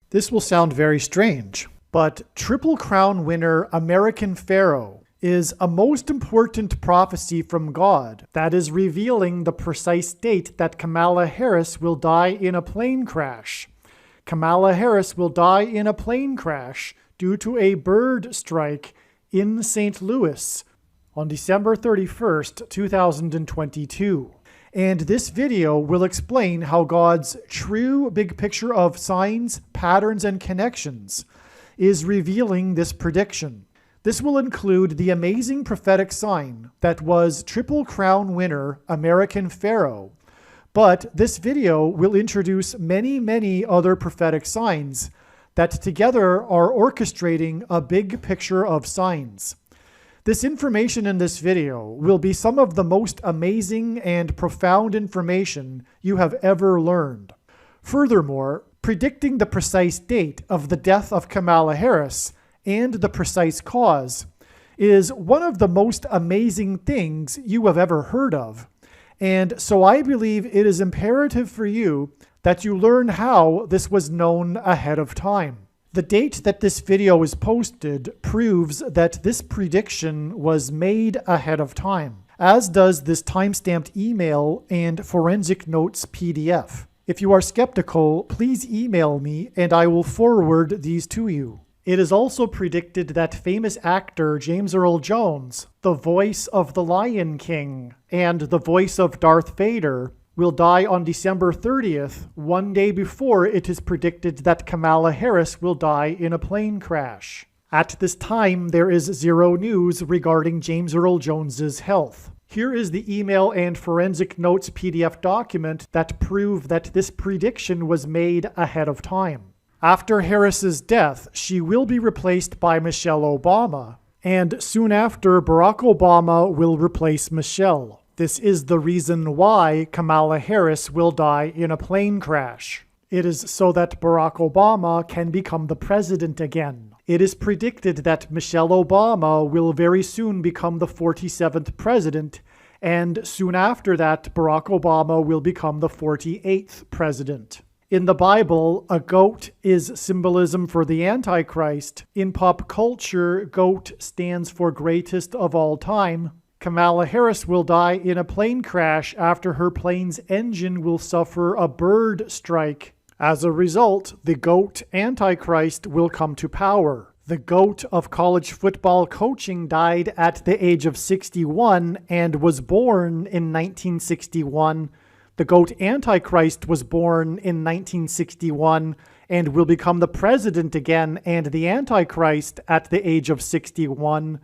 This will sound very strange, but Triple Crown winner American Pharaoh is a most important prophecy from God that is revealing the precise date that Kamala Harris will die in a plane crash. Kamala Harris will die in a plane crash due to a bird strike in St. Louis on December 31st, 2022. And this video will explain how God's true big picture of signs, patterns, and connections is revealing this prediction. This will include the amazing prophetic sign that was Triple Crown winner American Pharaoh. But this video will introduce many other prophetic signs that together are orchestrating a big picture of signs. This information in this video will be some of the most amazing and profound information you have ever learned. Furthermore, predicting the precise date of the death of Kamala Harris and the precise cause is one of the most amazing things you have ever heard of. And so I believe it is imperative for you that you learn how this was known ahead of time. The date that this video is posted proves that this prediction was made ahead of time, as does this timestamped email and forensic notes PDF. If you are skeptical, please email me and I will forward these to you. It is also predicted that famous actor James Earl Jones, the voice of the Lion King and the voice of Darth Vader, will die on December 30th, one day before it is predicted that Kamala Harris will die in a plane crash. At this time, there is zero news regarding James Earl Jones's health. Here is the email and forensic notes PDF document that prove that this prediction was made ahead of time. After Harris's death, she will be replaced by Michelle Obama, and soon after, Barack Obama will replace Michelle. This is the reason why Kamala Harris will die in a plane crash. It is so that Barack Obama can become the president again. It is predicted that Michelle Obama will very soon become the 47th president, and soon after that, Barack Obama will become the 48th president. In the Bible, a goat is symbolism for the Antichrist. In pop culture, goat stands for greatest of all time. Kamala Harris will die in a plane crash after her plane's engine will suffer a bird strike. As a result, the GOAT Antichrist will come to power. The GOAT of college football coaching died at the age of 61 and was born in 1961. The GOAT Antichrist was born in 1961 and will become the president again and the Antichrist at the age of 61.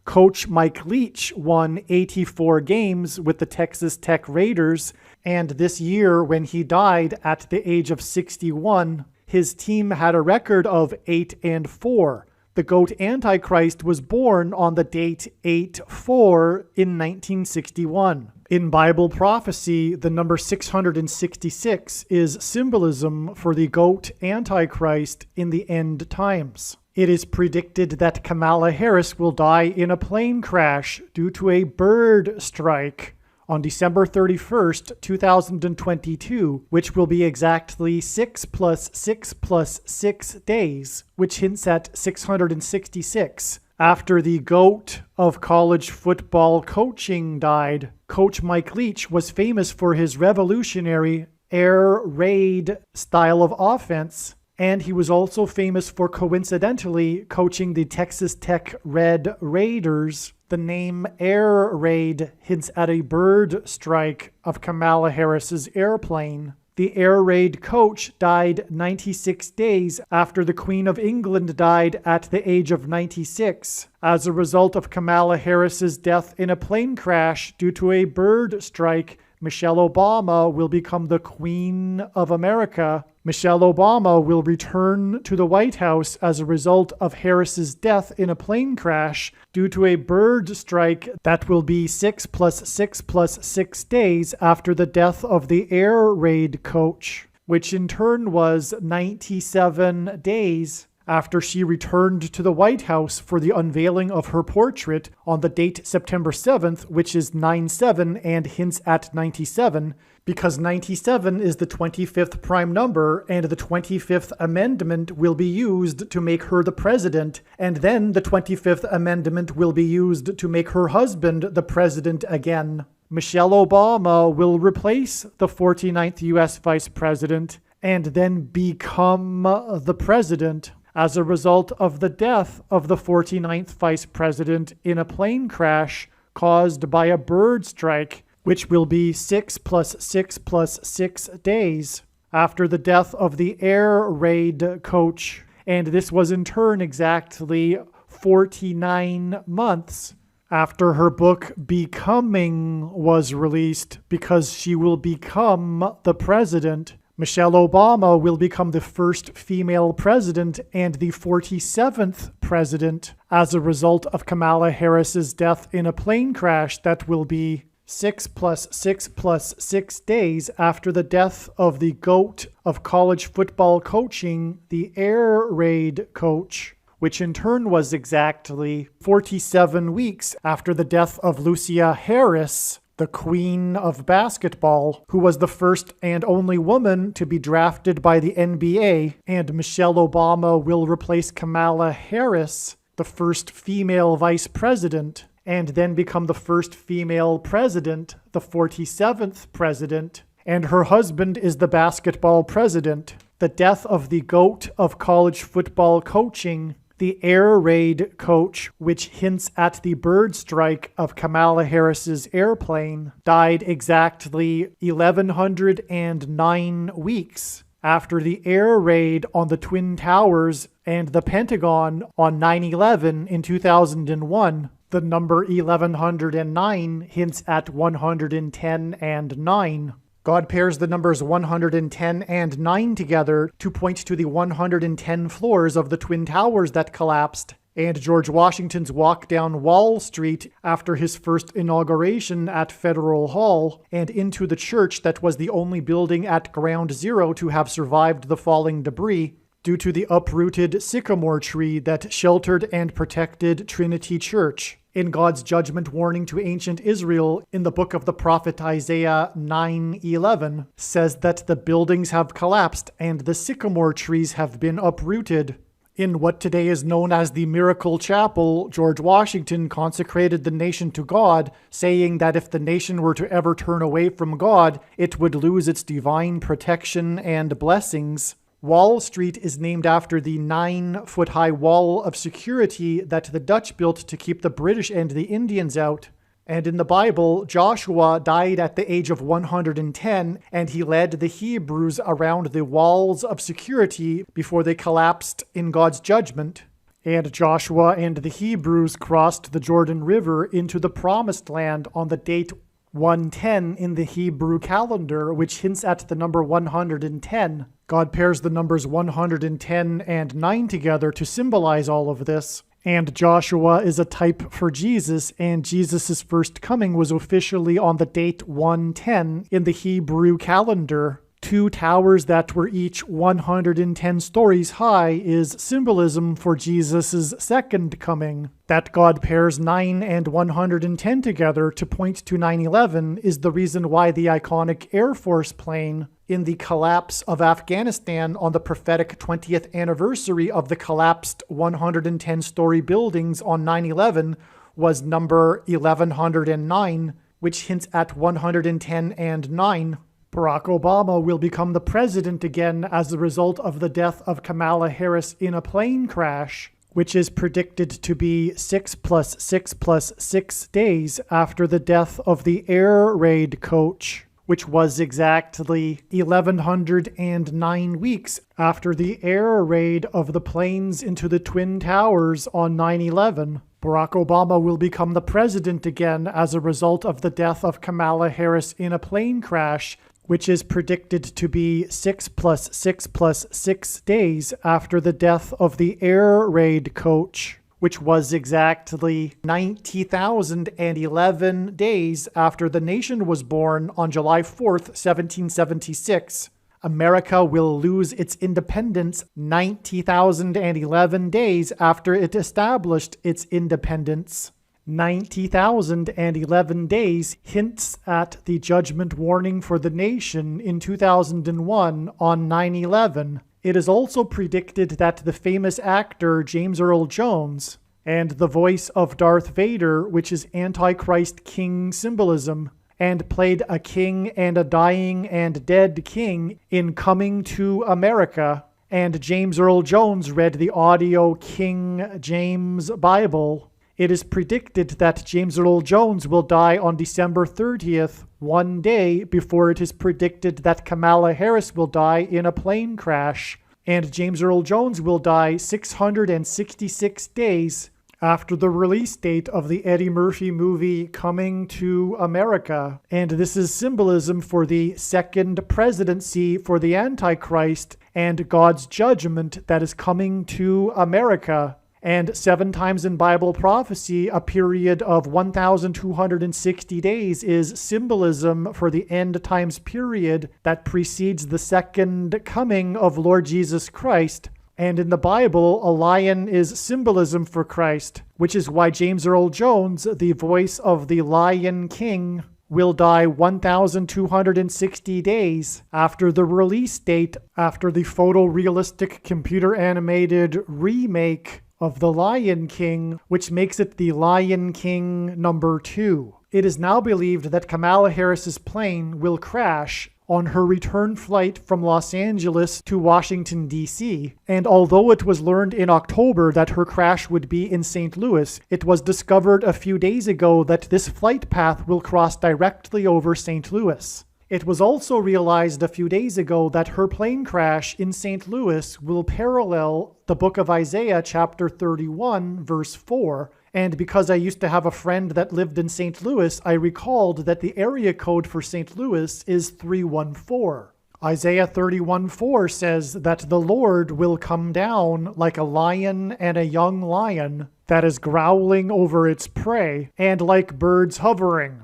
Coach Mike Leach won 84 games with the Texas Tech Raiders, and this year when he died at the age of 61, his team had a record of 8-4. The GOAT Antichrist was born on the date 8-4 in 1961. In Bible prophecy, the number 666 is symbolism for the GOAT Antichrist in the end times. It is predicted that Kamala Harris will die in a plane crash due to a bird strike on December 31st, 2022, which will be exactly 6 + 6 + 6 days, which hints at 666. After the GOAT of college football coaching died, Coach Mike Leach was famous for his revolutionary air raid style of offense, and he was also famous for coincidentally coaching the Texas Tech Red Raiders. The name Air Raid hints at a bird strike of Kamala Harris's airplane. The Air Raid coach died 96 days after the Queen of England died at the age of 96 as a result of Kamala Harris's death in a plane crash due to a bird strike. Michelle Obama will become the Queen of America. Michelle Obama will return to the White House as a result of Harris's death in a plane crash due to a bird strike that will be 6 + 6 + 6 days after the death of the air raid coach, which in turn was 97 days after she returned to the White House for the unveiling of her portrait on the date September 7th, which is 9/7 and hints at 97, because 97 is the 25th prime number, and the 25th Amendment will be used to make her the president, and then the 25th Amendment will be used to make her husband the president again. Michelle Obama will replace the 49th U.S. Vice President and then become the president as a result of the death of the 49th Vice President in a plane crash caused by a bird strike, which will be 6 + 6 + 6 days after the death of the air raid coach. And this was in turn exactly 49 months after her book Becoming was released, because she will become the president. Michelle Obama will become the first female president and the 47th president as a result of Kamala Harris's death in a plane crash that will be 6 + 6 + 6 days after the death of the GOAT of college football coaching, the air raid coach, which in turn was exactly 47 weeks after the death of PHAROAH Harris, the queen of basketball, who was the first and only woman to be drafted by the NBA, and Michelle Obama will replace Kamala Harris, the first female vice president, and then become the first female president, the 47th president, and her husband is the basketball president. The death of the GOAT of college football coaching, the air raid coach, which hints at the bird strike of Kamala Harris's airplane, died exactly 1,109 weeks after the air raid on the Twin Towers and the Pentagon on 9/11 in 2001. The number 1109 hints at 110 and 9. God pairs the numbers 110 and 9 together to point to the 110 floors of the Twin Towers that collapsed, and George Washington's walk down Wall Street after his first inauguration at Federal Hall, and into the church that was the only building at Ground Zero to have survived the falling debris, due to the uprooted sycamore tree that sheltered and protected Trinity Church. In God's judgment warning to ancient Israel in the book of the prophet Isaiah 9:11 says that the buildings have collapsed and the sycamore trees have been uprooted. In what today is known as the Miracle Chapel, George Washington consecrated the nation to God, saying that if the nation were to ever turn away from God, it would lose its divine protection and blessings. Wall Street is named after the 9-foot-high wall of security that the Dutch built to keep the British and the Indians out. And in the Bible, Joshua died at the age of 110, and he led the Hebrews around the walls of security before they collapsed in God's judgment. And Joshua and the Hebrews crossed the Jordan River into the Promised Land on the date 110 in the Hebrew calendar, which hints at the number 110. God pairs the numbers 110 and 9 together to symbolize all of this. And Joshua is a type for Jesus, and Jesus' first coming was officially on the date 110 in the Hebrew calendar. 2 towers that were each 110 stories high is symbolism for Jesus' second coming. That God pairs 9 and 110 together to point to 9/11 is the reason why the iconic Air Force plane in the collapse of Afghanistan on the prophetic 20th anniversary of the collapsed 110-story buildings on 9/11 was number 1109, which hints at 110 and 9. Barack Obama will become the president again as a result of the death of Kamala Harris in a plane crash, which is predicted to be 6 + 6 + 6 days after the death of the air raid coach, which was exactly 1,109 weeks after the air raid of the planes into the Twin Towers on 9/11. Barack Obama will become the president again as a result of the death of Kamala Harris in a plane crash, which is predicted to be 6 + 6 + 6 days after the death of the air raid coach, which was exactly 90,011 days after the nation was born on July 4th, 1776. America will lose its independence 90,011 days after it established its independence. 90,011 days hints at the judgment warning for the nation in 2001 on 9/11. It is also predicted that the famous actor James Earl Jones and the voice of Darth Vader, which is Antichrist king symbolism, and played a king and a dying and dead king in Coming to America, and James Earl Jones read the audio King James Bible. It is predicted that James Earl Jones will die on December 30th, one day before it is predicted that Kamala Harris will die in a plane crash, and James Earl Jones will die 666 days after the release date of the Eddie Murphy movie Coming to America. And this is symbolism for the second presidency for the Antichrist and God's judgment that is coming to America. And 7 times in Bible prophecy, a period of 1,260 days is symbolism for the end times period that precedes the second coming of Lord Jesus Christ. And in the Bible, a lion is symbolism for Christ, which is why James Earl Jones, the voice of the Lion King, will die 1,260 days after the release date, after the photorealistic computer-animated remake of The Lion King, which makes it The Lion King number 2. It is now believed that Kamala Harris's plane will crash on her return flight from Los Angeles to Washington, D.C., and although it was learned in October that her crash would be in St. Louis, it was discovered a few days ago that this flight path will cross directly over St. Louis. It was also realized a few days ago that her plane crash in St. Louis will parallel the book of Isaiah chapter 31, verse 4, and because I used to have a friend that lived in St. Louis, I recalled that the area code for St. Louis is 314. Isaiah 31:4 says that the Lord will come down like a lion and a young lion that is growling over its prey, and like birds hovering.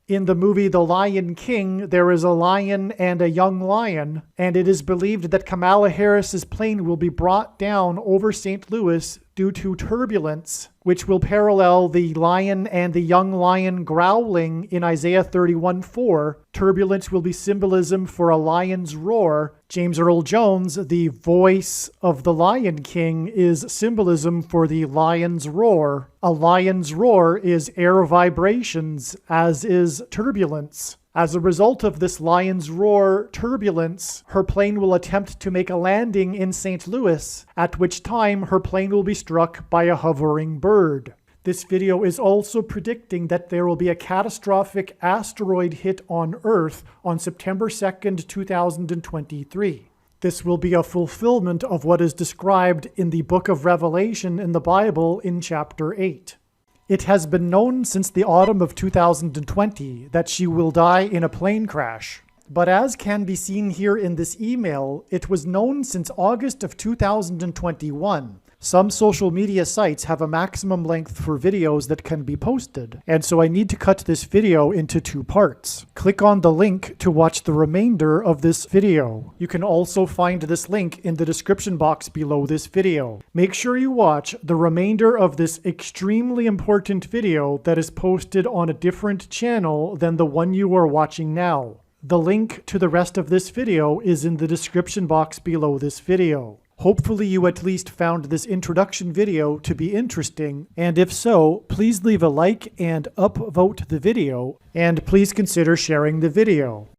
In the movie The Lion King, there is a lion and a young lion, and it is believed that Kamala Harris's plane will be brought down over St. Louis due to turbulence, which will parallel the lion and the young lion growling in Isaiah 31:4. Turbulence will be symbolism for a lion's roar. James Earl Jones, the voice of the Lion King, is symbolism for the lion's roar. A lion's roar is air vibrations, as is turbulence. As a result of this lion's roar turbulence, her plane will attempt to make a landing in St. Louis, at which time her plane will be struck by a hovering bird. This video is also predicting that there will be a catastrophic asteroid hit on Earth on September 2nd, 2023. This will be a fulfillment of what is described in the book of Revelation in the Bible in chapter 8. It has been known since the autumn of 2020 that she will die in a plane crash. But as can be seen here in this email, it was known since August of 2021. Some social media sites have a maximum length for videos that can be posted, and so I need to cut this video into 2 parts. Click on the link to watch the remainder of this video. You can also find this link in the description box below this video. Make sure you watch the remainder of this extremely important video that is posted on a different channel than the one you are watching now. The link to the rest of this video is in the description box below this video. Hopefully you at least found this introduction video to be interesting, and if so, please leave a like and upvote the video, and please consider sharing the video.